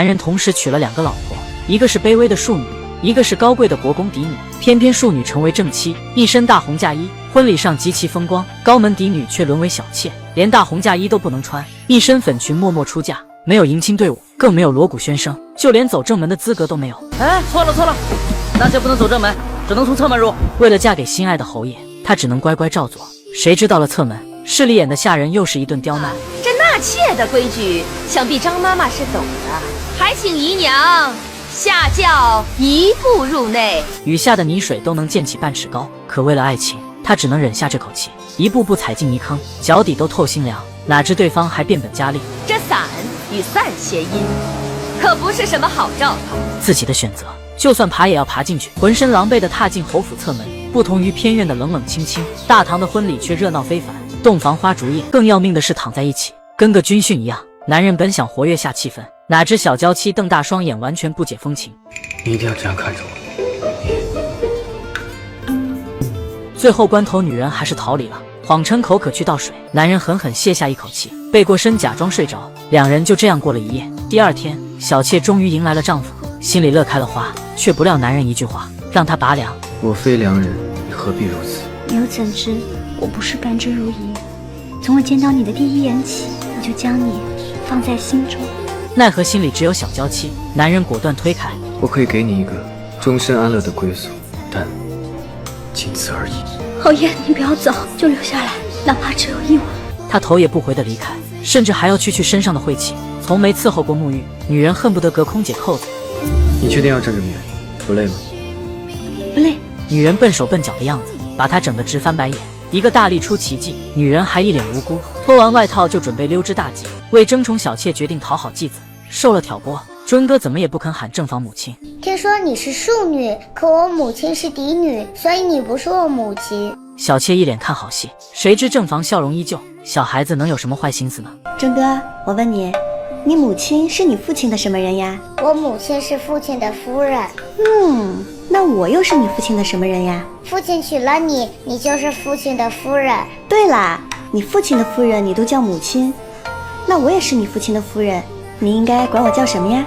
男人同时娶了2个老婆，一个是卑微的庶女，一个是高贵的国公嫡女。偏偏庶女成为正妻，一身大红嫁衣，婚礼上极其风光；高门嫡女却沦为小妾，连大红嫁衣都不能穿，一身粉裙默默出嫁，没有迎亲队伍，更没有锣鼓喧声，就连走正门的资格都没有。哎，错了，大家不能走正门，只能从侧门入。为了嫁给心爱的侯爷，她只能乖乖照做。谁知到了侧门，势利眼的下人又是一顿刁难。这纳妾的规矩，想必张妈妈是懂的，还请姨娘下轿一步入内。雨下的泥水都能溅起半尺高，可为了爱情，她只能忍下这口气，一步步踩进泥坑，脚底都透心凉。哪知对方还变本加厉，这伞与散谐音，可不是什么好兆头。自己的选择，就算爬也要爬进去。浑身狼狈地踏进侯府侧门，不同于偏院的冷冷清清，大堂的婚礼却热闹非凡，洞房花烛夜。更要命的是躺在一起，跟个军训一样。男人本想活跃下气氛，哪知小娇妻瞪大双眼，完全不解风情。你一定要这样看着我。最后关头，女人还是逃离了，谎称口渴去倒水。男人狠狠泄下一口气，背过身假装睡着，两人就这样过了一夜。第二天，小妾终于迎来了丈夫，心里乐开了花，却不料男人一句话让她拔凉。我非良人，你何必如此？你又怎知我不是甘之如饴？从我见到你的第一眼起，我就将你放在心中。奈何心里只有小娇妻，男人果断推开。我可以给你一个终身安乐的归宿，但仅此而已。侯爷，你不要走，就留下来，哪怕只有1晚。他头也不回地离开，甚至还要去身上的晦气。从没伺候过沐浴，女人恨不得隔空解扣子。你确定要站着眠？不累吗？不累。女人笨手笨脚的样子，把他整个直翻白眼。一个大力出奇迹，女人还一脸无辜，脱完外套就准备溜之大吉。为争宠小妾决定讨好继子，受了挑拨，尊哥怎么也不肯喊正房母亲。听说你是庶女，可我母亲是嫡女，所以你不是我母亲。小妾一脸看好戏，谁知正房笑容依旧。小孩子能有什么坏心思呢？尊哥，我问你，你母亲是你父亲的什么人呀？我母亲是父亲的夫人。那我又是你父亲的什么人呀？父亲娶了你，你就是父亲的夫人。对啦，你父亲的夫人你都叫母亲，那我也是你父亲的夫人，你应该管我叫什么呀？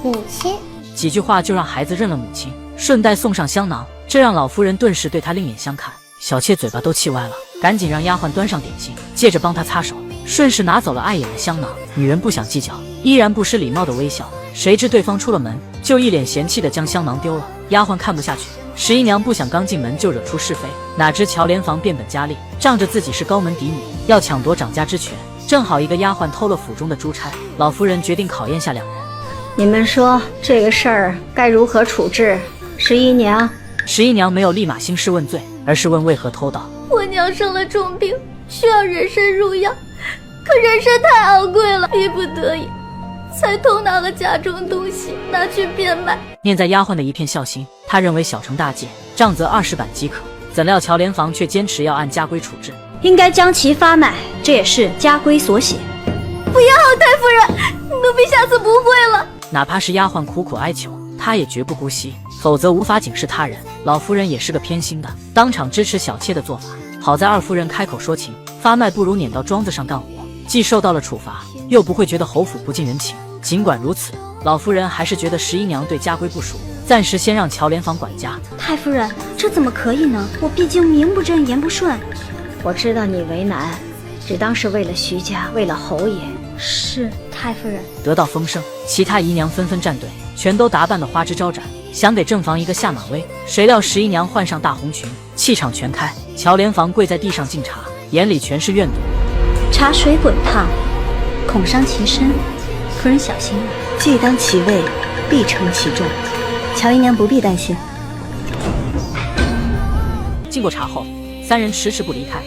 母亲。几句话就让孩子认了母亲，顺带送上香囊，这让老夫人顿时对他另眼相看。小妾嘴巴都气歪了，赶紧让丫鬟端上点心，接着帮她擦手，顺势拿走了碍眼的香囊。女人不想计较，依然不失礼貌的微笑。谁知对方出了门，就一脸嫌弃的将香囊丢了。丫鬟看不下去，十一娘不想刚进门就惹出是非，哪知乔莲房变本加厉，仗着自己是高门嫡女，要抢夺长家之权。正好一个丫鬟偷了府中的珠钗，老夫人决定考验下两人。你们说这个事儿该如何处置？十一娘。十一娘没有立马兴师问罪，而是问为何偷盗。我娘生了重病，需要人参入药，可人参太昂贵了，逼不得已才偷拿了家中东西拿去变卖。念在丫鬟的一片孝心，她认为小惩大戒，杖责20板即可。怎料乔莲房却坚持要按家规处置，应该将其发卖，这也是家规所写。不要，太夫人，奴婢下次不会了。哪怕是丫鬟苦苦哀求，她也绝不姑息，否则无法警示他人。老夫人也是个偏心的，当场支持小妾的做法。好在二夫人开口说情，发卖不如撵到庄子上干活，既受到了处罚，又不会觉得侯府不近人情。尽管如此，老夫人还是觉得十一娘对家规不熟，暂时先让乔莲房管家。太夫人，这怎么可以呢？我毕竟名不正言不顺。我知道你为难，只当是为了徐家，为了侯爷。是，太夫人。得到风声，其他姨娘纷纷站队，全都打扮得花枝招展，想给正房一个下马威。谁料十一娘换上大红裙，气场全开，乔莲房跪在地上敬茶，眼里全是怨毒。茶水滚烫，恐伤其身，夫人小心了。既当其位，必承其重，乔姨娘不必担心。敬过茶后，三人迟迟不离开。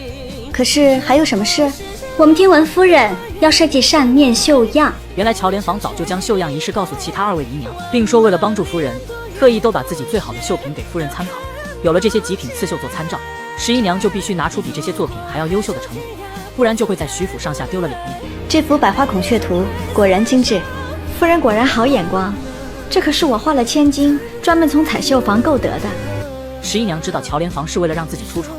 可是还有什么事？我们听闻夫人要设计扇面绣样。原来乔莲房早就将绣样仪式告诉其他2位姨娘，并说为了帮助夫人，特意都把自己最好的绣品给夫人参考。有了这些极品刺绣做参照，十一娘就必须拿出比这些作品还要优秀的成品，不然就会在徐府上下丢了脸面。这幅百花孔雀图果然精致，夫人果然好眼光，这可是我花了千金专门从彩绣房购得的。十一娘知道乔莲房是为了让自己出丑，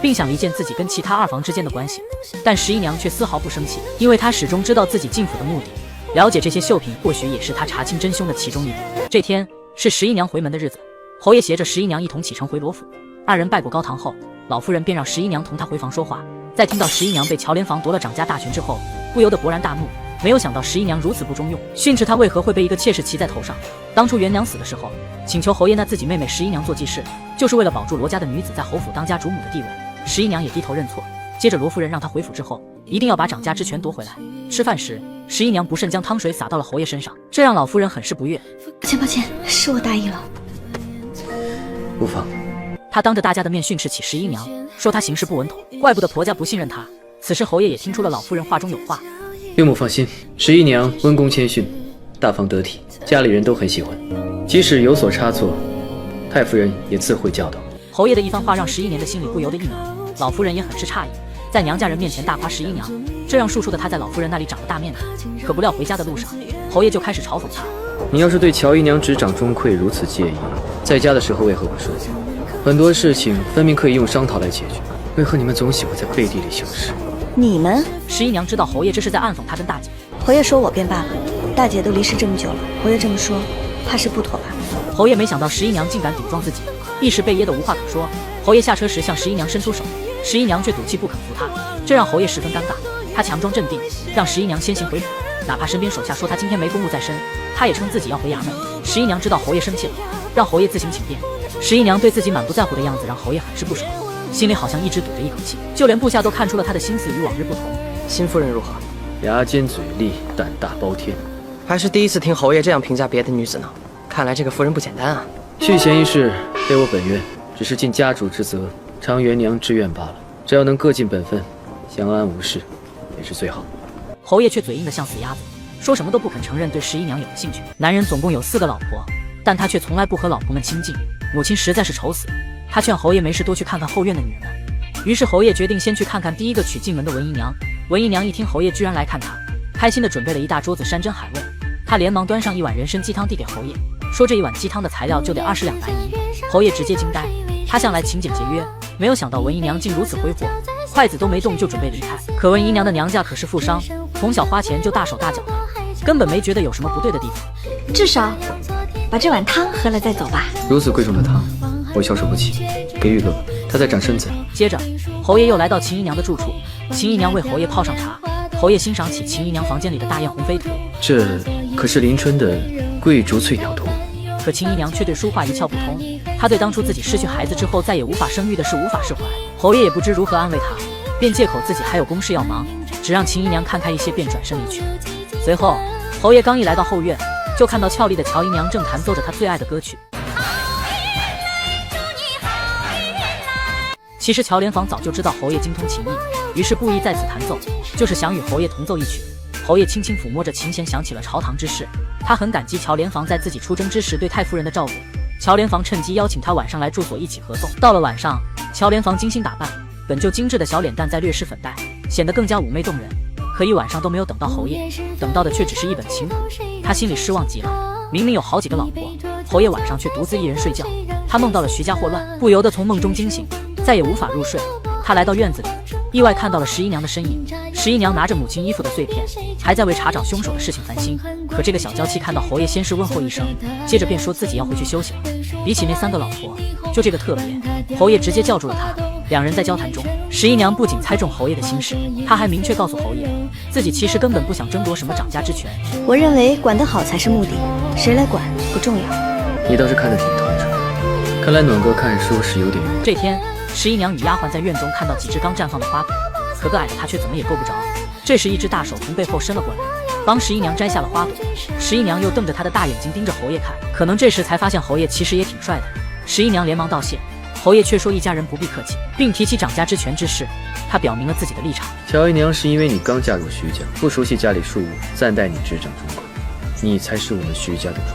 并想离间自己跟其他2房之间的关系，但十一娘却丝毫不生气，因为她始终知道自己进府的目的了解这些绣品，或许也是他查清真凶的其中一步。这天是十一娘回门的日子，侯爷携着十一娘一同启程回罗府。二人拜过高堂后，老夫人便让十一娘同他回房说话。在听到十一娘被乔连房夺了掌家大权之后，不由得勃然大怒。没有想到十一娘如此不中用，训斥她为何会被一个妾室骑在头上。当初元娘死的时候，请求侯爷纳自己妹妹十一娘做继室，就是为了保住罗家的女子在侯府当家主母的地位。十一娘也低头认错。接着罗夫人让她回府之后，一定要把掌家之权夺回来。吃饭时，十一娘不慎将汤水洒到了侯爷身上，这让老夫人很是不悦。抱歉，是我大意了。无妨。她当着大家的面训斥起十一娘，说她行事不稳妥，怪不得婆家不信任她。此时侯爷也听出了老夫人话中有话。岳母放心，十一娘温恭谦逊，大方得体，家里人都很喜欢。即使有所差错，太夫人也自会教导。侯爷的一番话让十一年的心里不由得一暖，老夫人也很是诧异，在娘家人面前大夸十一娘，这让庶出的她在老夫人那里长了大面子。可不料回家的路上，侯爷就开始嘲讽她：你要是对乔姨娘执掌钟馗如此介意，在家的时候为何不说？很多事情分明可以用商讨来解决，为何你们总喜欢在背地里行事？你们？十一娘知道侯爷这是在暗讽她跟大姐。侯爷说我便罢了，大姐都离世这么久了，侯爷这么说，怕是不妥吧？侯爷没想到十一娘竟敢顶撞自己，一时被噎得无话可说。侯爷下车时向十一娘伸出手，十一娘却赌气不肯扶他，这让侯爷十分尴尬。他强装镇定，让十一娘先行回府，哪怕身边手下说他今天没公务在身，他也称自己要回衙门。十一娘知道侯爷生气了，让侯爷自行请便。十一娘对自己满不在乎的样子让侯爷很是不爽，心里好像一直堵着一口气，就连部下都看出了他的心思与往日不同。新夫人如何？牙尖嘴利，胆大包天。还是第一次听侯爷这样评价别的女子呢。看来这个夫人不简单啊。续弦一事非我本愿，只是尽家主之责，偿元娘之愿罢了。只要能各尽本分，相安无事，也是最好。侯爷却嘴硬得像死鸭子，说什么都不肯承认对十一娘有了兴趣。男人总共有4个老婆，但他却从来不和老婆们亲近。母亲实在是愁死，他劝侯爷没事多去看看后院的女人们。于是侯爷决定先去看看第一个娶进门的文姨娘。文姨娘一听侯爷居然来看她，开心地准备了一大桌子山珍海味。她连忙端上一碗人参鸡汤递给侯爷，说这一碗鸡汤的材料就得20两白银。侯爷直接惊呆，他向来勤俭节约，没有想到文姨娘竟如此挥霍，筷子都没动就准备离开。可文姨娘的娘家可是富商，从小花钱就大手大脚的，根本没觉得有什么不对的地方。至少把这碗汤喝了再走吧。如此贵重的汤，我消受不起，给予哥哥，他在长身子。接着侯爷又来到秦姨娘的住处，秦姨娘为侯爷泡上茶。侯爷欣赏起秦姨娘房间里的大雁红飞图，这可是临春的桂竹翠鸟图。可秦姨娘却对书画一窍不通，她对当初自己失去孩子之后再也无法生育的事无法释怀。侯爷也不知如何安慰她，便借口自己还有公事要忙，只让秦姨娘看开一些，便转身离去。随后侯爷刚一来到后院，就看到俏丽的乔姨娘正弹奏着她最爱的歌曲。其实乔连房早就知道侯爷精通琴艺，于是故意在此弹奏，就是想与侯爷同奏一曲。侯爷轻轻抚摸着琴弦，想起了朝堂之事，他很感激乔连房在自己出征之时对太夫人的照顾。乔连房趁机邀请他晚上来住所一起合奏。到了晚上，乔连房精心打扮，本就精致的小脸蛋再略施粉黛，显得更加妩媚动人。可一晚上都没有等到侯爷，等到的却只是一本琴谱，他心里失望极了。明明有好几个老婆，侯爷晚上却独自一人睡觉。他梦到了徐家霍乱，不由得从梦中惊醒，再也无法入睡。他来到院子里，意外看到了十一娘的身影。十一娘拿着母亲衣服的碎片，还在为查找凶手的事情烦心。可这个小娇妻看到侯爷，先是问候一声，接着便说自己要回去休息了。比起那3个老婆，就这个特别。侯爷直接叫住了她，两人在交谈中，十一娘不仅猜中侯爷的心事，她还明确告诉侯爷，自己其实根本不想争夺什么掌家之权。我认为管得好才是目的，谁来管不重要。你倒是看得挺透彻，看来暖哥看书是有点用。这天，十一娘与丫鬟在院中看到几只刚绽放的花朵，可个矮的她却怎么也够不着。这时一只大手从背后伸了过来，帮十一娘摘下了花朵。十一娘又瞪着她的大眼睛盯着侯爷看，可能这时才发现侯爷其实也挺帅的。十一娘连忙道谢，侯爷却说一家人不必客气，并提起掌家之权之事。他表明了自己的立场。乔姨娘是因为你刚嫁入徐家，不熟悉家里事务，暂代你执掌钟馗，你才是我们徐家的主。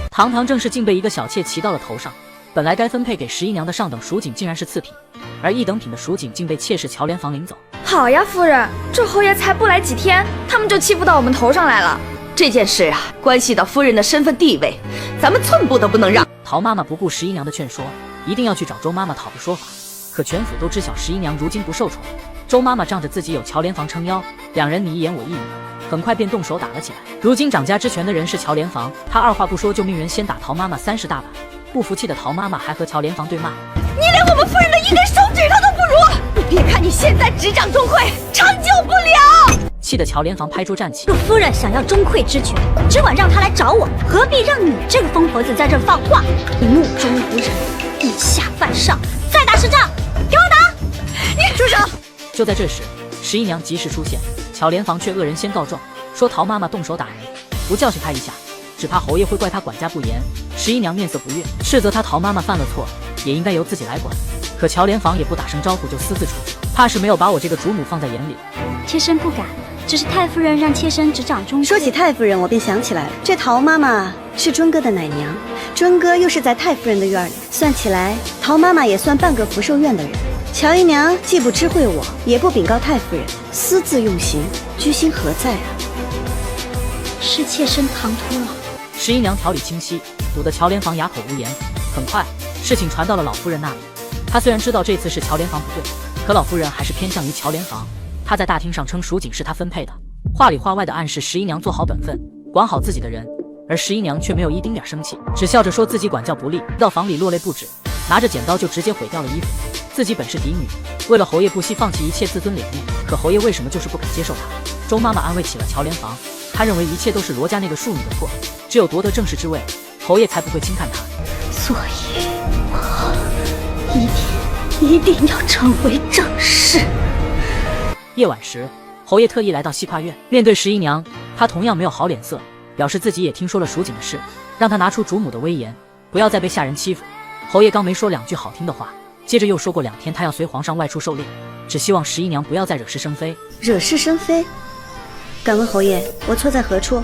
堂堂正式竟被一个小妾骑到了头上。本来该分配给十一娘的上等蜀锦竟然是次品，而一等品的蜀锦竟被妾室乔连房领走。好呀，夫人，这侯爷才不来几天，他们就欺负到我们头上来了。这件事啊，关系到夫人的身份地位，咱们寸步都不能让。陶妈妈不顾十一娘的劝说，一定要去找周妈妈讨个说法。可全府都知晓十一娘如今不受宠，周妈妈仗着自己有乔连房撑腰，两人你一言我一语，很快便动手打了起来。如今掌家之权的人是乔连房，他二话不说就命人先打陶妈妈30大板。不服气的陶妈妈还和乔连房对骂：你连我们夫人的一根手指头都不如！你别看你现在执掌钟馗，长久不了！气得乔连房拍桌站起。若夫人想要钟馗之权，只管让他来找我，何必让你这个疯婆子在这放话？你目中无人，以下犯上，再打10仗！给我打！你住手！就在这时，11娘及时出现，乔连房却恶人先告状，说陶妈妈动手打人，不教训她一下，只怕侯爷会怪她管家不严。11娘面色不悦，斥责她陶妈妈犯了错，也应该由自己来管。可乔连房也不打声招呼就私自处置，怕是没有把我这个主母放在眼里。妾身不敢，只是太夫人让妾身执掌钟馗。说起太夫人，我便想起来了，这陶妈妈是尊哥的奶娘，尊哥又是在太夫人的院里，算起来，陶妈妈也算半个福寿院的人。乔姨娘既不知会我，也不禀告太夫人，私自用刑，居心何在啊？是妾身唐突了。11娘条理清晰，堵得乔连房哑口无言。很快，事情传到了老夫人那里。她虽然知道这次是乔连房不对，可老夫人还是偏向于乔连房。她在大厅上称蜀锦是她分配的，话里话外的暗示11娘做好本分，管好自己的人。而11娘却没有一丁点生气，只笑着说自己管教不力，到房里落泪不止，拿着剪刀就直接毁掉了衣服。自己本是嫡女，为了侯爷不惜放弃一切自尊脸面，可侯爷为什么就是不肯接受她？周妈妈安慰起了乔连房，她认为一切都是罗家那个庶女的错，只有夺得正室之位，侯爷才不会轻看她。所以我一定要成为正室。夜晚时，侯爷特意来到西跨院，面对11娘，他同样没有好脸色，表示自己也听说了蜀锦的事，让他拿出主母的威严，不要再被下人欺负。侯爷刚没说2句好听的话，接着又说过2天他要随皇上外出狩猎，只希望11娘不要再惹是生非。惹是生非？敢问侯爷，我错在何处？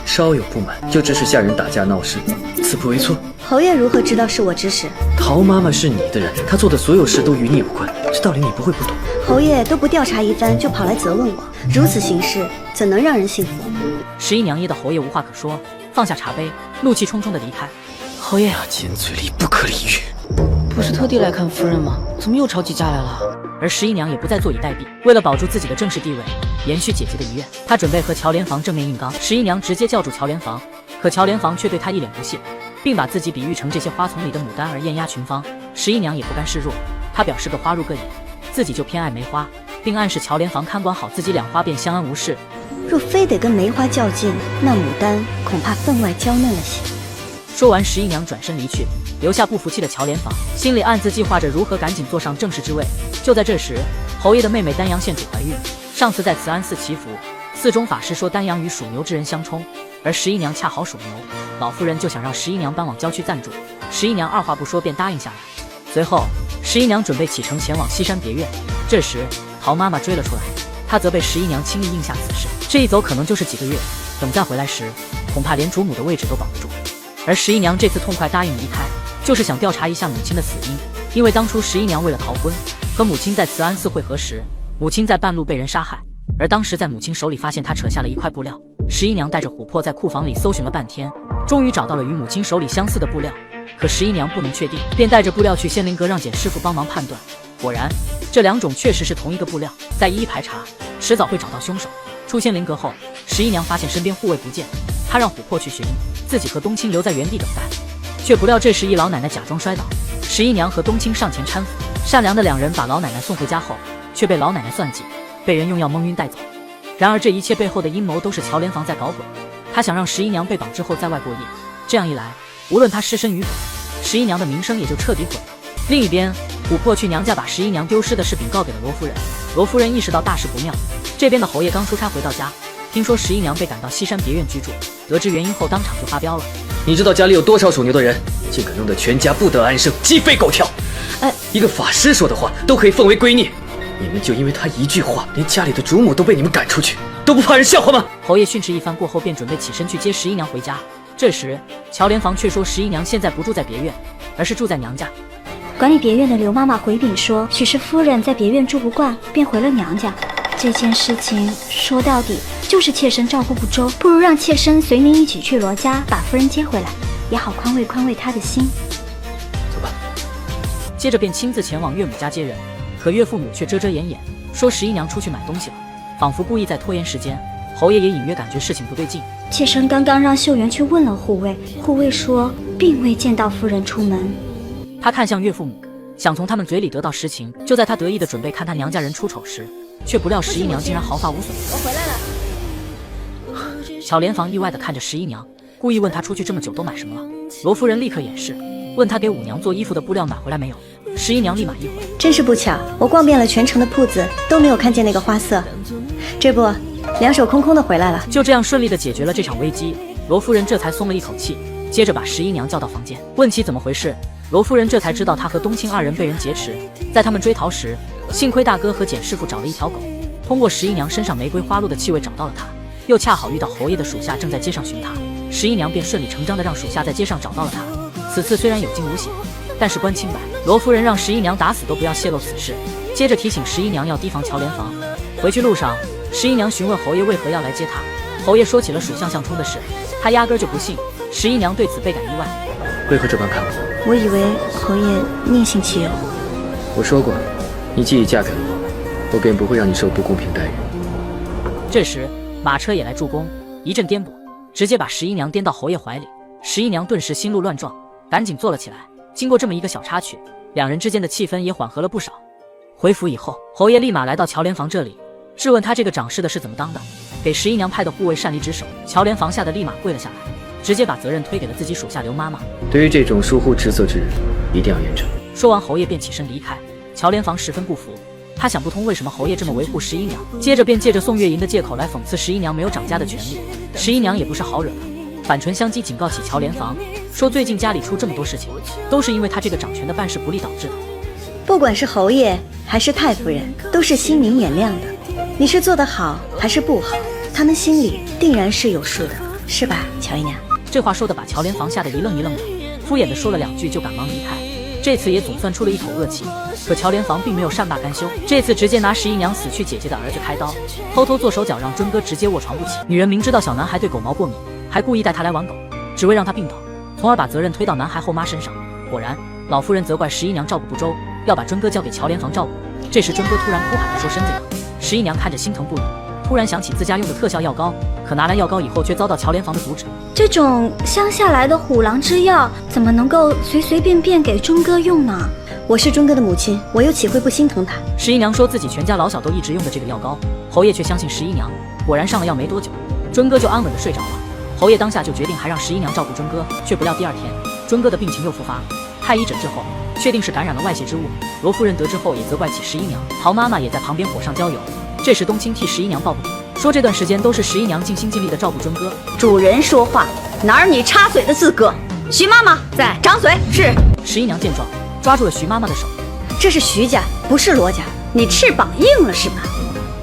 稍有不满，就指使下人打架闹事，此不为错。侯爷如何知道是我指使？陶妈妈是你的人，她做的所有事都与你有关，这道理你不会不懂。侯爷都不调查一番就跑来责问我，如此行事怎能让人信服？11娘噎得侯爷无话可说，放下茶杯，怒气冲冲地离开。侯爷，尖嘴里不可理喻。不是特地来看夫人吗？怎么又吵起架来了？而11娘也不再坐以待毙，为了保住自己的正式地位，延续姐姐的遗愿，她准备和乔连房正面硬刚。11娘直接叫住乔连房，可乔连房却对她一脸不屑，并把自己比喻成这些花丛里的牡丹而艳压群芳。11娘也不甘示弱，她表示个花入各眼，自己就偏爱梅花，并暗示乔连房看管好自己2花便相安无事。若非得跟梅花较劲，那牡丹恐怕分外娇嫩了些。说完，11娘转身离去，留下不服气的乔连房，心里暗自计划着如何赶紧坐上正室之位。就在这时，侯爷的妹妹丹阳县主怀孕，上次在慈安寺祈福，寺中法师说丹阳与属牛之人相冲，而11娘恰好属牛，老夫人就想让11娘搬往郊区暂住。11娘二话不说便答应下来。随后，11娘准备启程前往西山别院，这时陶妈妈追了出来，她责备11娘轻易应下此事，这一走可能就是几个月，等再回来时，恐怕连主母的位置都保不住。而11娘这次痛快答应离开，就是想调查一下母亲的死因，因为当初11娘为了逃婚，和母亲在慈安寺会合时，母亲在半路被人杀害，而当时在母亲手里发现她扯下了一块布料。11娘带着琥珀在库房里搜寻了半天，终于找到了与母亲手里相似的布料，可11娘不能确定，便带着布料去仙灵阁让简师傅帮忙判断。果然，这2种确实是同一个布料，再一一排查，迟早会找到凶手。出仙灵阁后，11娘发现身边护卫不见，她让琥珀去寻，自己和冬青留在原地等待，却不料这时一老奶奶假装摔倒，11娘和冬青上前搀扶，善良的2人把老奶奶送回家后，却被老奶奶算计，被人用药蒙晕带走。然而这一切背后的阴谋都是乔连房在搞鬼，他想让11娘被绑之后在外过夜，这样一来，无论他失身与否，11娘的名声也就彻底毁了。另一边，琥珀去娘家把11娘丢失的事禀告给了罗夫人，罗夫人意识到大事不妙。这边的侯爷刚出差回到家，听说11娘被赶到西山别院居住，得知原因后当场就发飙了。你知道家里有多少属牛的人，竟敢弄得全家不得安生，鸡飞狗跳？一个法师说的话都可以奉为圭臬，你们就因为他一句话，连家里的主母都被你们赶出去，都不怕人笑话吗？侯爷训斥一番过后，便准备起身去接11娘回家。这时，乔连房却说11娘现在不住在别院，而是住在娘家。管理别院的刘妈妈回禀说，许氏夫人在别院住不惯，便回了娘家。这件事情说到底就是妾身照顾不周，不如让妾身随您一起去罗家，把夫人接回来，也好宽慰宽慰她的心。走吧。接着便亲自前往岳母家接人，可岳父母却遮遮掩掩，说十一娘出去买东西了，仿佛故意在拖延时间。侯爷也隐约感觉事情不对劲。妾身刚刚让秀媛去问了护卫，护卫说并未见到夫人出门。他看向岳父母，想从他们嘴里得到实情。就在他得意的准备看他娘家人出丑时，却不料十一娘竟然毫发无损。我回来了。巧莲房意外地看着十一娘，故意问她出去这么久都买什么了。罗夫人立刻掩饰，问她给五娘做衣服的布料买回来没有。十一娘立马一回，真是不巧，我逛遍了全城的铺子，都没有看见那个花色。这不，两手空空的回来了。就这样顺利地解决了这场危机，罗夫人这才松了一口气。接着把十一娘叫到房间，问起怎么回事。罗夫人这才知道她和冬青二人被人劫持，在他们追逃时，幸亏大哥和简师傅找了一条狗，通过十一娘身上玫瑰花露的气味找到了她，又恰好遇到侯爷的属下正在街上寻她，十一娘便顺理成章地让属下在街上找到了她。此次虽然有惊无险，但事关清白，罗夫人让十一娘打死都不要泄露此事。接着提醒十一娘要提防乔莲房。回去路上，十一娘询问侯爷为何要来接她，侯爷说起了属相相冲的事，他压根就不信。十一娘对此倍感意外，为何这般看我？我以为侯爷念性其有。我说过，你既已嫁给了我，我便不会让你受不公平待遇。这时马车也来助攻，一阵颠簸，直接把十一娘颠到侯爷怀里。十一娘顿时心路乱撞，赶紧坐了起来。经过这么一个小插曲，两人之间的气氛也缓和了不少。回府以后，侯爷立马来到乔莲房这里，质问他这个掌事的是怎么当的，给十一娘派的护卫擅离职守。乔莲房吓得立马跪了下来，直接把责任推给了自己属下刘妈妈。对于这种疏忽职责之人，一定要严惩。说完，侯爷便起身离开。乔莲房十分不服，他想不通为什么侯爷这么维护十一娘，接着便借着送月银的借口来讽刺十一娘没有掌家的权利。十一娘也不是好惹的，反唇相讥，警告起乔莲房，说最近家里出这么多事情，都是因为他这个掌权的办事不力导致的。不管是侯爷还是太夫人，都是心明眼亮的。你是做得好还是不好，他们心里定然是有数的，是吧，乔姨娘？这话说的把乔莲房吓得一愣一愣的，敷衍的说了两句就赶忙离开。这次也总算出了一口恶气，可乔莲房并没有善罢甘休，这次直接拿十一娘死去姐姐的儿子开刀，偷偷做手脚让尊哥直接卧床不起。女人明知道小男孩对狗毛过敏，还故意带他来玩狗，只为让他病倒，从而把责任推到男孩后妈身上。果然，老夫人责怪十一娘照顾不周，要把尊哥交给乔莲房照顾。这时尊哥突然哭喊着说身子痒，十一娘看着心疼不已，突然想起自家用的特效药膏，可拿来药膏以后却遭到乔莲房的阻止。这种乡下来的虎狼之药，怎么能够随随便便给尊哥用呢？我是尊哥的母亲，我又岂会不心疼他？十一娘说自己全家老小都一直用的这个药膏，侯爷却相信十一娘。果然上了药没多久，尊哥就安稳的睡着了。侯爷当下就决定还让十一娘照顾尊哥，却不料第二天，尊哥的病情又复发了。太医诊治后，确定是感染了外邪之物。罗夫人得知后也责怪起十一娘，陶妈妈也在旁边火上浇油。这时冬青替十一娘抱不平，说这段时间都是十一娘尽心尽力的照顾尊哥。主人说话，哪有你插嘴的资格？徐妈妈在，掌嘴。是。十一娘见状，抓住了徐妈妈的手。这是徐家，不是罗家。你翅膀硬了是吧？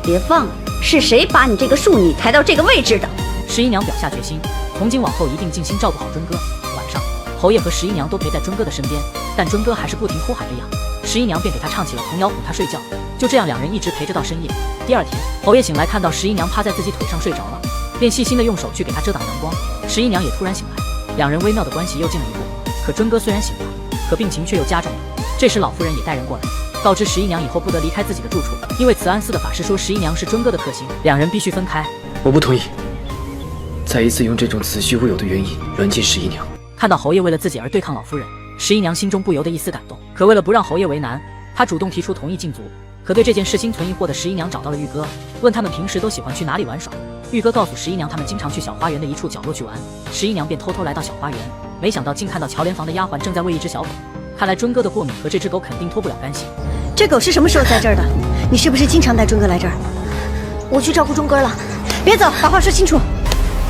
别忘了，是谁把你这个庶女抬到这个位置的？十一娘表下决心，从今往后一定尽心照顾好尊哥。晚上，侯爷和十一娘都陪在尊哥的身边，但尊哥还是不停哭喊着痒，十一娘便给他唱起了童谣哄他睡觉。就这样，两人一直陪着到深夜。第二天，侯爷醒来看到十一娘趴在自己腿上睡着了，便细心的用手去给她遮挡阳光。十一娘也突然醒来，两人微妙的关系又近了一步。可尊哥虽然醒了，可病情却又加重了。这时老夫人也带人过来，告知十一娘以后不得离开自己的住处，因为慈安寺的法师说十一娘是尊哥的克星，两人必须分开。我不同意，再一次用这种子虚乌有的原因软禁十一娘。看到侯爷为了自己而对抗老夫人，十一娘心中不由得一丝感动。可为了不让侯爷为难，她主动提出同意禁足。可对这件事心存疑惑的十一娘找到了玉哥，问他们平时都喜欢去哪里玩耍。玉哥告诉十一娘他们经常去小花园的一处角落去玩，十一娘便偷偷来到小花园，没想到竟看到乔莲房的丫鬟正在喂一只小狗。看来尊哥的过敏和这只狗肯定脱不了干系。这狗是什么时候在这儿的？你是不是经常带尊哥来这儿？我去照顾尊哥了。别走，把话说清楚。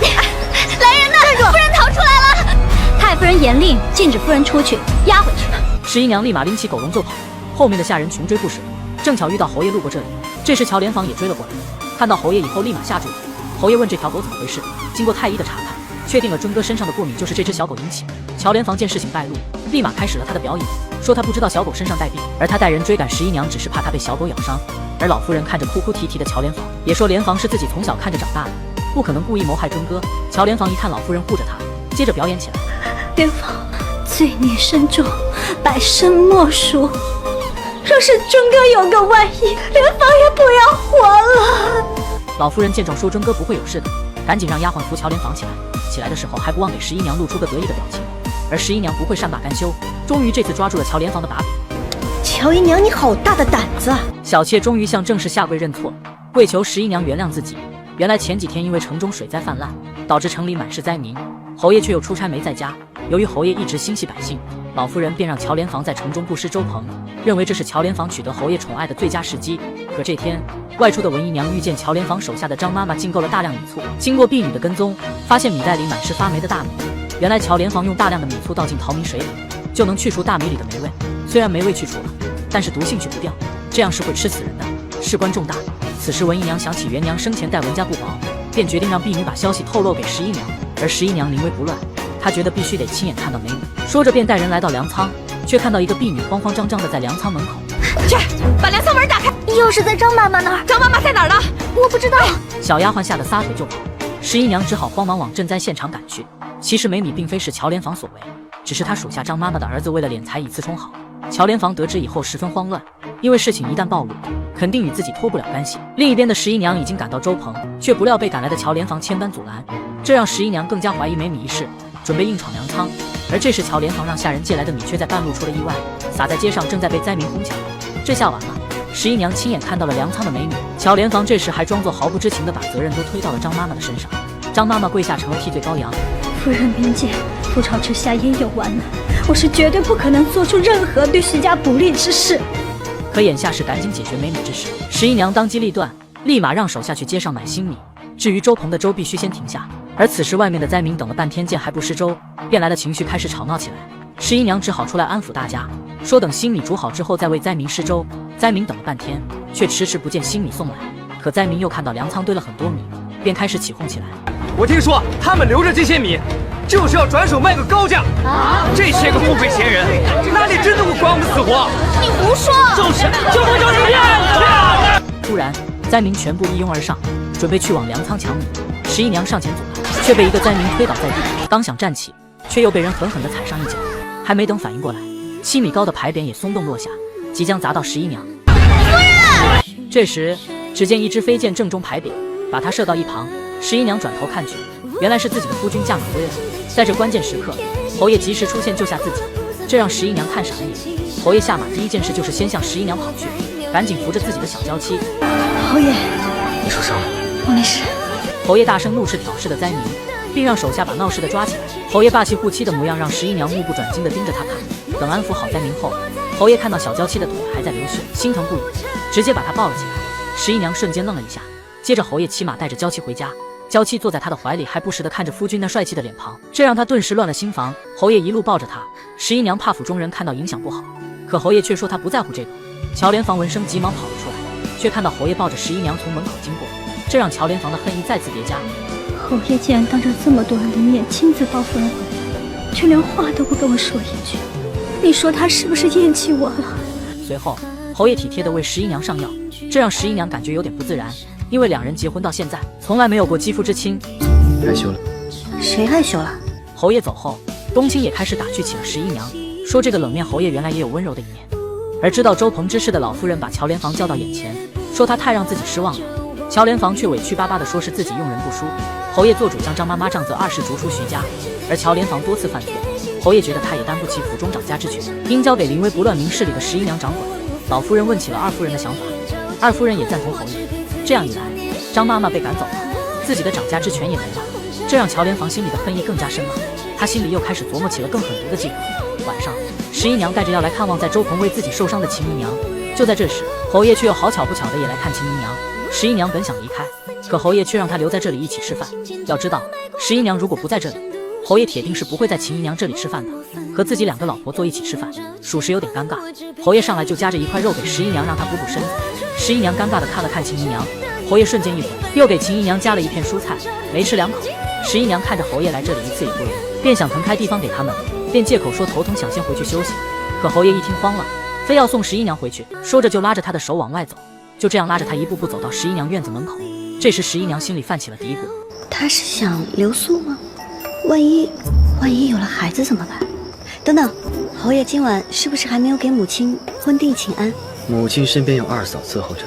来人呐！夫人逃出来了！太夫人严令禁止夫人出去，押回去。十一娘立马拎起狗笼就跑，后面的下人穷追不舍。正巧遇到侯爷路过这里，这时乔莲房也追了过来，看到侯爷以后立马吓住了。侯爷问这条狗怎么回事，经过太医的查看，确定了尊哥身上的过敏就是这只小狗引起。乔莲房见事情败露，立马开始了他的表演，说他不知道小狗身上带病，而他带人追赶十一娘只是怕他被小狗咬伤。而老夫人看着哭哭啼啼的乔莲房，也说莲房是自己从小看着长大的，不可能故意谋害尊哥。乔莲房一看老夫人护着他，接着表演起来。莲房罪孽深重，百生莫赎。若是尊哥有个万一，连房也不要活了。老夫人见状说：“尊哥不会有事的。”赶紧让丫鬟扶乔莲房起来。起来的时候还不忘给十一娘露出个得意的表情。而十一娘不会善罢甘休，终于这次抓住了乔莲房的把柄。乔姨娘，你好大的胆子啊！小妾终于向正室下跪认错，跪求十一娘原谅自己。原来前几天因为城中水灾泛滥，导致城里满是灾民，侯爷却又出差没在家。由于侯爷一直心系百姓，老夫人便让乔莲房在城中布施周鹏，认为这是乔莲房取得侯爷宠爱的最佳时机。可这天外出的文姨娘遇见乔莲房手下的张妈妈进购了大量米醋，经过婢女的跟踪，发现米袋里满是发霉的大米。原来乔莲房用大量的米醋倒进淘米水里，就能去除大米里的霉味。虽然霉味去除了，但是毒性去不掉，这样是会吃死人的，事关重大。此时文姨娘想起元娘生前待文家不薄，便决定让婢女把消息透露给十一娘。而十一娘临危不乱，她觉得必须得亲眼看到美女，说着便带人来到粮仓，却看到一个婢女慌慌张张的在粮仓门口。去，把粮仓门打开。钥匙在张妈妈那儿。张妈妈在哪儿呢？我不知道。小丫鬟吓得撒腿就跑，十一娘只好慌忙往赈灾现场赶去。其实美米并非是乔莲房所为，只是她属下张妈妈的儿子为了敛财以次充好。乔莲房得知以后十分慌乱，因为事情一旦暴露，肯定与自己脱不了干系。另一边的十一娘已经赶到周鹏，却不料被赶来的乔莲房千般阻拦，这让十一娘更加怀疑美米一事，准备硬闯粮仓。而这时乔莲房让下人借来的米却在半路出了意外，洒在街上，正在被灾民哄抢。这下完了，十一娘亲眼看到了粮仓的美女，乔莲房这时还装作毫不知情的把责任都推到了张妈妈的身上。张妈妈跪下成了替罪羔羊。夫人明鉴，覆巢之下焉有完卵，我是绝对不可能做出任何对徐家不利之事。可眼下是赶紧解决美米之事。十一娘当机立断，立马让手下去街上买新米。至于周鹏的粥必须先停下。而此时外面的灾民等了半天见还不施粥，便来了情绪，开始吵闹起来。十一娘只好出来安抚大家，说等新米煮好之后再为灾民施粥。灾民等了半天，却迟迟不见新米送来。可灾民又看到粮仓堆了很多米，便开始起哄起来。我听说他们留着这些米，就是要转手卖个高价。这些个腹背闲人，哪里真的会管我们死活？你胡说！就是骗子！突然，灾民全部一拥而上，准备去往粮仓抢米。十一娘上前阻拦，却被一个灾民推倒在地，刚想站起，却又被人狠狠地踩上一脚。还没等反应过来，7米高的牌匾也松动落下，即将砸到十一娘。夫人！这时，只见一支飞箭正中牌匾，把他射到一旁。十一娘转头看去，原来是自己的夫君驾马归了。在这关键时刻，侯爷及时出现救下自己，这让十一娘看傻了眼。侯爷下马第一件事就是先向十一娘跑去，赶紧扶着自己的小娇妻。侯爷，你受伤了？我没事。侯爷大声怒斥挑事的灾民，并让手下把闹事的抓起来。侯爷霸气护妻的模样让十一娘目不转睛地盯着他看。等安抚好灾民后，侯爷看到小娇妻的腿还在流血，心疼不已，直接把她抱了起来。十一娘瞬间愣了一下，接着侯爷骑马带着娇妻回家。娇妻坐在他的怀里，还不时地看着夫君那帅气的脸庞，这让他顿时乱了心房。侯爷一路抱着她，十一娘怕府中人看到影响不好，可侯爷却说他不在乎这个。乔莲房闻声急忙跑了出来，却看到侯爷抱着十一娘从门口经过，这让乔莲房的恨意再次叠加。侯爷竟然当着这么多人的面亲自抱夫人回来，却连话都不跟我说一句，你说他是不是厌弃我了？随后侯爷体贴地为十一娘上药，这让十一娘感觉有点不自然，因为两人结婚到现在从来没有过肌肤之亲。害羞了？谁害羞了？侯爷走后，冬青也开始打趣起了十一娘，说这个冷面侯爷原来也有温柔的一面。而知道周鹏之事的老夫人把乔莲房叫到眼前，说她太让自己失望了。乔莲房却委屈巴巴地说是自己用人不淑。侯爷做主将张妈妈杖责20逐出徐家，而乔莲房多次犯错，侯爷觉得她也担不起府中掌家之权，应交给临危不乱明事理的十一娘掌管。老夫人问起了二夫人的想法，二夫人也赞同侯爷。这样一来，张妈妈被赶走了，自己的掌家之权也没了，这让乔莲房心里的恨意更加深了。她心里又开始琢磨起了更狠毒的计划。晚上，十一娘带着要来看望在周鹏为自己受伤的秦姨娘。就在这时，侯爷却又好巧不巧的也来看秦姨娘。十一娘本想离开，可侯爷却让她留在这里一起吃饭。要知道，十一娘如果不在这里，侯爷铁定是不会在秦姨娘这里吃饭的。和自己2个老婆坐一起吃饭，属实有点尴尬。侯爷上来就夹着一块肉给十一娘，让她补补身子。十一娘尴尬的看了看秦姨娘，侯爷瞬间一回，又给秦姨娘夹了一片蔬菜，没吃2口。十一娘看着侯爷来这里一次也不容易，便想腾开地方给他们，便借口说头疼想先回去休息。可侯爷一听慌了，非要送十一娘回去，说着就拉着她的手往外走。就这样拉着她一步步走到十一娘院子门口。这时十一娘心里泛起了嘀咕，他是想留宿吗？万一有了孩子怎么办？等等，侯爷今晚是不是还没有给母亲婚定请安？母亲身边有二嫂伺候着。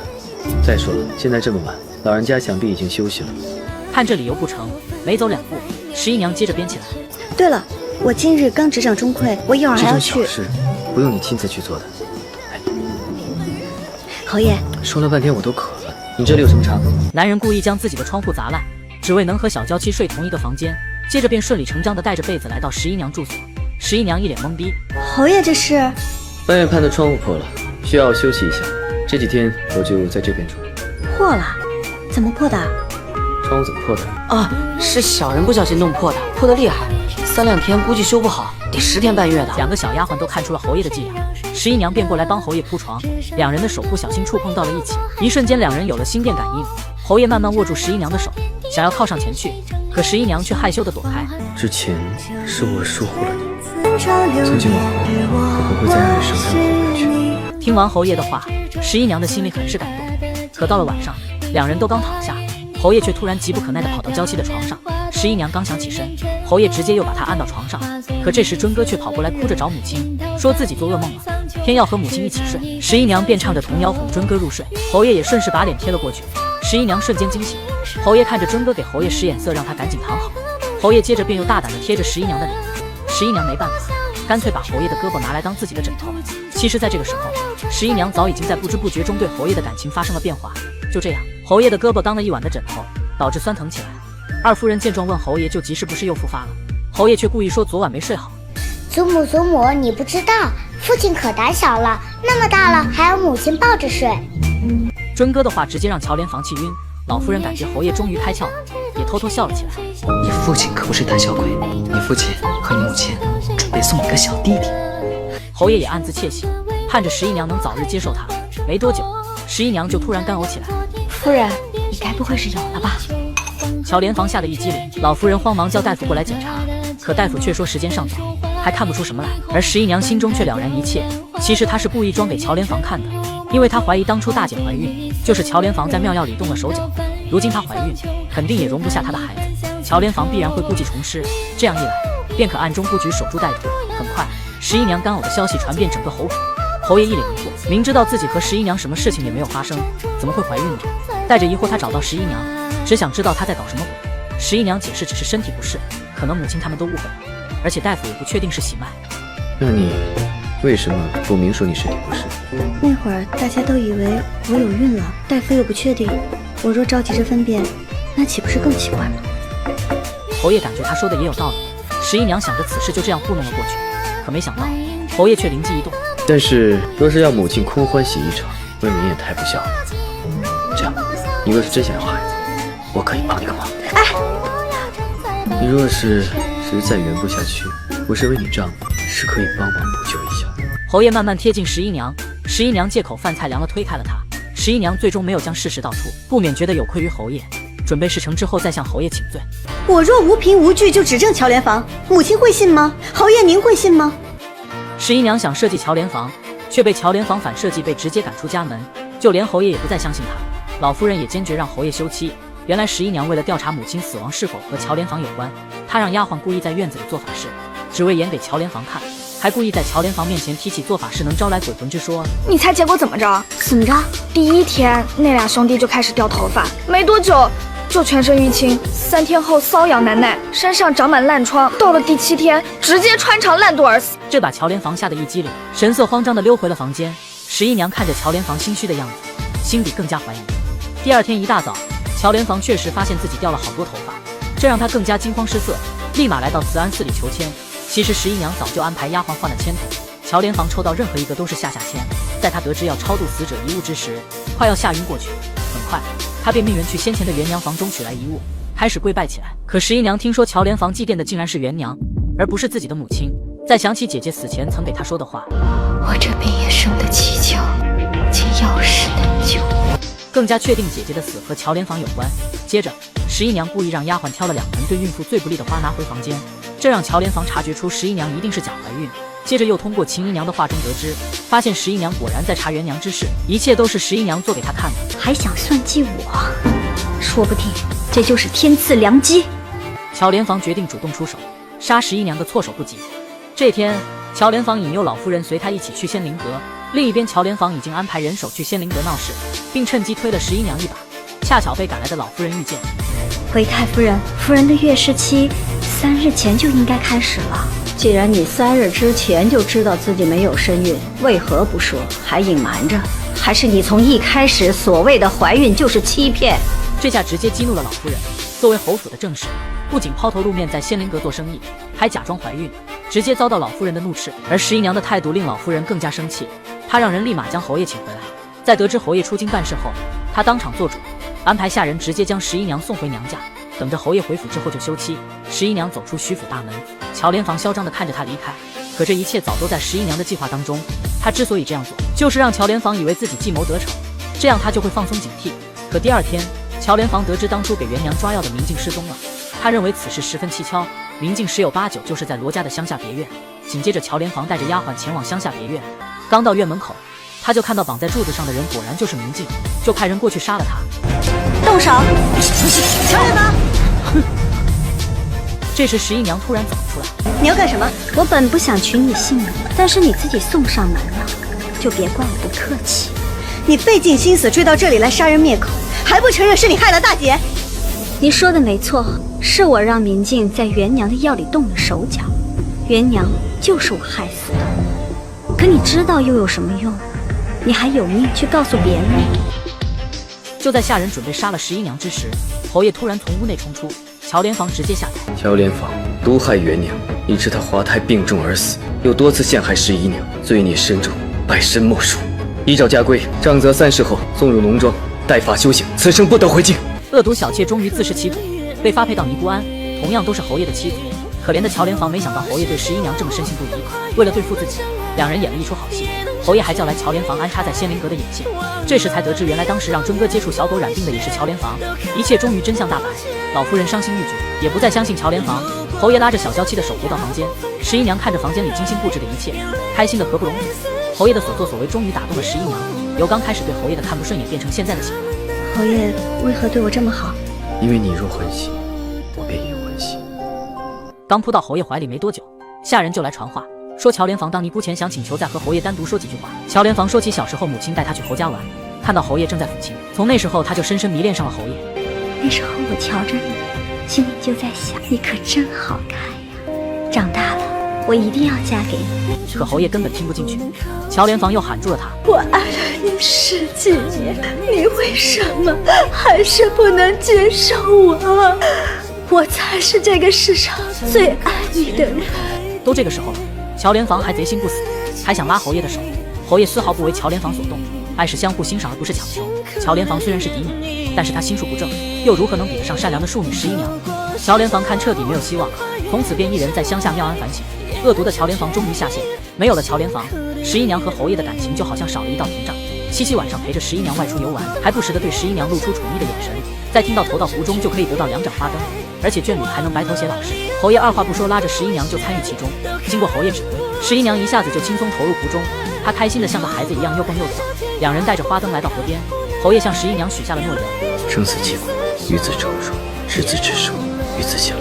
再说了，现在这么晚，老人家想必已经休息了。看这理由不成，没走2步，十一娘接着编起来。对了，我今日刚执掌钟馗，我一会儿还要去。这种小事不用你亲自去做的。侯爷，说了半天我都渴了，你这里有什么茶？男人故意将自己的窗户砸烂，只为能和小娇妻睡同一个房间，接着便顺理成章地带着被子来到十一娘住所。十一娘一脸懵逼。侯爷这是？半月畔的窗户破了，需要休息一下。这几天我就在这边住。破了？怎么破的？窗户怎么破的？啊，是小人不小心弄破的，破得厉害，3、2天估计修不好，得10天半月的。2个小丫鬟都看出了侯爷的伎俩，十一娘便过来帮侯爷铺床，2人的手不小心触碰到了一起，一瞬间2人有了心电感应。侯爷慢慢握住十一娘的手，想要靠上前去，可十一娘却害羞地躲开。之前是我疏忽了你，从今往后我不会再让你受任何委屈。听完侯爷的话，十一娘的心里很是感动。可到了晚上，2人都刚躺下，侯爷却突然急不可耐地跑到娇妻的床上。十一娘刚想起身，侯爷直接又把她按到床上。可这时尊哥却跑过来哭着找母亲，说自己做噩梦了，偏要和母亲一起睡。十一娘便唱着童谣哄尊哥入睡，侯爷也顺势把脸贴了过去。十一娘瞬间惊醒，侯爷看着尊哥给侯爷使眼色，让他赶紧躺好。侯爷接着便又大胆地贴着十一娘的脸，十一娘没办法，干脆把侯爷的胳膊拿来当自己的枕头。其实在这个时候，十一娘早已经在不知不觉中对侯爷的感情发生了变化。就这样，侯爷的胳膊当了一晚的枕头，导致酸疼起来。二夫人见状问侯爷就急是不是又复发了，侯爷却故意说昨晚没睡好。祖母，你不知道，父亲可胆小了，那么大了还要母亲抱着睡。尊哥的话直接让乔连房气晕，老夫人感觉侯爷终于开窍了，也偷偷笑了起来。你父亲可不是胆小鬼，你父亲和你母亲准备送你个小弟弟。侯爷也暗自窃喜，盼着十一娘能早日接受他。没多久，十一娘就突然干呕起来。夫人，你该不会是有了吧？乔连房吓得一激灵，老夫人慌忙叫大夫过来检查，可大夫却说时间尚早，还看不出什么来。而十一娘心中却了然一切，其实她是故意装给乔连房看的，因为她怀疑当初大姐怀孕就是乔连房在庙药里动了手脚，如今她怀孕，肯定也容不下她的孩子，乔连房必然会故技重施，这样一来，便可暗中布局守株待兔。很快，十一娘干呕的消息传遍整个侯府，侯爷一脸疑惑，明知道自己和十一娘什么事情也没有发生，怎么会怀孕呢？带着疑惑，他找到十一娘，只想知道她在搞什么鬼。十一娘解释只是身体不适，可能母亲他们都误会了，而且大夫也不确定是喜脉。那你为什么不明说你身体不适？那会儿大家都以为我有孕了，大夫又不确定，我若着急着分辨，那岂不是更奇怪吗？侯爷感觉他说的也有道理，十一娘想着此事就这样糊弄了过去，可没想到侯爷却灵机一动。但是若是要母亲空欢喜一场，未免也太不孝了。这样，你若是真想要孩子，我可以帮你个忙。哎，你若是实在圆不下去，我身为你丈夫，是可以帮忙补救一下。侯爷慢慢贴近十一娘，十一娘借口饭菜凉了推开了他。十一娘最终没有将事实道出，不免觉得有愧于侯爷，准备事成之后再向侯爷请罪。我若无凭无据就指证乔连房，母亲会信吗？侯爷您会信吗？十一娘想设计乔连房，却被乔连房反设计，被直接赶出家门，就连侯爷也不再相信他。老夫人也坚决让侯爷休妻。原来十一娘为了调查母亲死亡是否和乔连房有关，她让丫鬟故意在院子里做法事，只为演给乔连房看，还故意在乔连房面前提起做法事能招来鬼魂之说。你猜结果怎么着？怎么着？第一天那俩兄弟就开始掉头发，没多久就全身淤青，3天后瘙痒难耐，身上长满烂疮，到了第7天直接穿肠烂肚而死。这把乔连房吓得一激灵，神色慌张地溜回了房间。十一娘看着乔连房心虚的样子，心底更加怀疑。第2天一大早，乔连房确实发现自己掉了好多头发，这让他更加惊慌失色，立马来到慈安寺里求签。其实十一娘早就安排丫鬟换了签头，乔连房抽到任何一个都是下签。在他得知要超度死者遗物之时，快要吓晕过去。很快，他便命人去先前的元娘房中取来遗物，开始跪拜起来。可十一娘听说乔连房祭奠的竟然是元娘，而不是自己的母亲。再想起姐姐死前曾给她说的话，我这病也生得蹊跷，且药石难救，更加确定姐姐的死和乔连房有关。接着，十一娘故意让丫鬟挑了2盆对孕妇最不利的花拿回房间，这让乔连房察觉出十一娘一定是假怀孕。接着又通过秦姨娘的话中得知，发现十一娘果然在查元娘之事，一切都是十一娘做给她看的。还想算计我？说不定这就是天赐良机。乔连房决定主动出手，杀十一娘的措手不及。这天，乔连房引诱老夫人随他一起去仙灵阁，另一边，乔连房已经安排人手去仙灵阁闹事，并趁机推了十一娘一把，恰巧被赶来的老夫人遇见。回太夫人，夫人的月事期3日前就应该开始了。既然你3日之前就知道自己没有身孕，为何不说，还隐瞒着？还是你从一开始所谓的怀孕就是欺骗？这下直接激怒了老夫人。作为侯府的正室，不仅抛头露面在仙灵阁做生意，还假装怀孕，直接遭到老夫人的怒斥。而十一娘的态度令老夫人更加生气，她让人立马将侯爷请回来。在得知侯爷出京办事后，她当场做主，安排下人直接将十一娘送回娘家，等着侯爷回府之后就休妻。十一娘走出徐府大门，乔连房嚣张地看着她离开。可这一切早都在十一娘的计划当中，她之所以这样做，就是让乔连房以为自己计谋得逞，这样她就会放松警惕。可第二天，乔连房得知当初给元娘抓药的明镜失踪了，他认为此事十分蹊跷，明镜十有八九就是在罗家的乡下别院。紧接着，乔连房带着丫鬟前往乡下别院，刚到院门口，他就看到绑在柱子上的人果然就是明镜，就派人过去杀了他。动手！乔连房！哼！这时十一娘突然走了出来。你要干什么？我本不想取你性命，但是你自己送上门了，就别怪我不客气。你费尽心思追到这里来杀人灭口，还不承认是你害了大姐？你说的没错，是我让明镜在元娘的药里动了手脚，元娘就是我害死的。可你知道又有什么用？你还有命去告诉别人？就在下人准备杀了十一娘之时，侯爷突然从屋内冲出，乔连房直接下台。乔连房毒害元娘，以致她滑胎病重而死，又多次陷害十一娘，罪孽深重，百身莫属。依照家规，杖责3事后送入浓妆，待法修行，此生不得回境。恶毒小妾终于自食其果，被发配到尼姑庵，同样都是侯爷的妻子。可怜的乔连房没想到侯爷对十一娘这么深信不疑，为了对付自己，两人演了一出好戏。侯爷还叫来乔连房安插在仙灵阁的眼线，这时才得知原来当时让尊哥接触小狗染病的也是乔连房。一切终于真相大白，老夫人伤心欲绝，也不再相信乔连房。侯爷拉着小娇妻的手回到房间，十一娘看着房间里精心布置的一切，开心的合不拢嘴。侯爷的所作所为终于打动了十一娘，由刚开始对侯爷的看不顺眼变成现在的喜欢。侯爷为何对我这么好？因为你若欢喜，我便也欢喜。刚扑到侯爷怀里没多久，下人就来传话，说乔连房当尼姑前想请求再和侯爷单独说几句话。乔连房说起小时候母亲带他去侯家玩，看到侯爷正在抚琴，从那时候他就深深迷恋上了侯爷。那时候我瞧着你，心里就在想，你可真好看呀，长大了我一定要嫁给你。可侯爷根本听不进去，乔连房又喊住了他。我爱了你10几年，你为什么还是不能接受我？我才是这个世上最爱你的人。都这个时候了，乔连房还贼心不死，还想拉侯爷的手。侯爷丝毫不为乔连房所动，爱是相互欣赏而不是强求。乔连房虽然是嫡女，但是她心术不正，又如何能比得上善良的庶女十一娘？乔连房看彻底没有希望，从此便一人在乡下妙安反省。恶毒的乔连房终于下线，没有了乔连房，十一娘和侯爷的感情就好像少了一道屏障。七夕晚上陪着十一娘外出游玩，还不时地对十一娘露出宠溺的眼神。再听到投到湖中就可以得到2盏花灯，而且眷侣还能白头偕老时，侯爷二话不说拉着十一娘就参与其中。经过侯爷指挥，十一娘一下子就轻松投入湖中，她开心的像个孩子一样又蹦又跳。两人带着花灯来到河边，侯爷向十一娘许下了诺言：生死契阔，与子成熟，执子之手，与子偕老。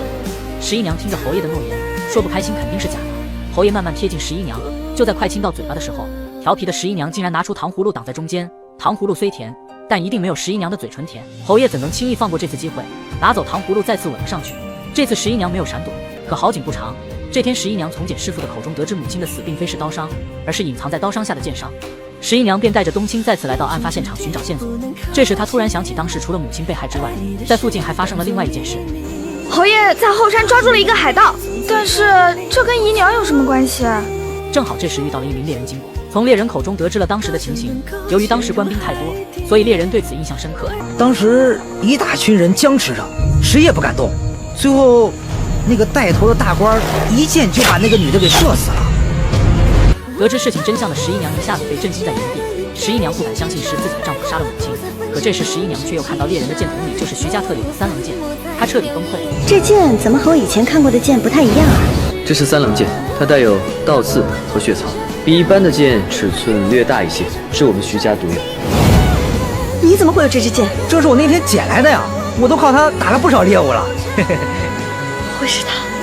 十一娘听着侯爷的诺言，说不开心肯定是假的。侯爷慢慢贴近十一娘，就在快亲到嘴巴的时候，调皮的十一娘竟然拿出糖葫芦挡在中间。糖葫芦虽甜，但一定没有十一娘的嘴唇甜。侯爷怎能轻易放过这次机会，拿走糖葫芦再次吻了上去。这次十一娘没有闪躲，可好景不长，这天十一娘从简师傅的口中得知母亲的死并非是刀伤，而是隐藏在刀伤下的剑伤。十一娘便带着冬青再次来到案发现场寻找线索。这时她突然想起当时除了母亲被害之外，在附近还发生了另外一件事。侯爷在后山抓住了一个海盗，但是这跟姨娘有什么关系？正好这时遇到了一名猎人经过，从猎人口中得知了当时的情形。由于当时官兵太多，所以猎人对此印象深刻。当时一大群人僵持着，谁也不敢动。最后，那个带头的大官一剑就把那个女的给射死了。得知事情真相的十一娘一下子被震惊在原地。十一娘不敢相信是自己的丈夫杀了母亲，可这时十一娘却又看到猎人的剑筒里就是徐家特有的3棱剑，她彻底崩溃。这剑怎么和我以前看过的剑不太一样啊？这是3棱剑，它带有倒刺和血槽，比一般的剑尺寸略大一些，是我们徐家独有。你怎么会有这支剑？这是我那天捡来的呀，我都靠它打了不少猎物了。会是他。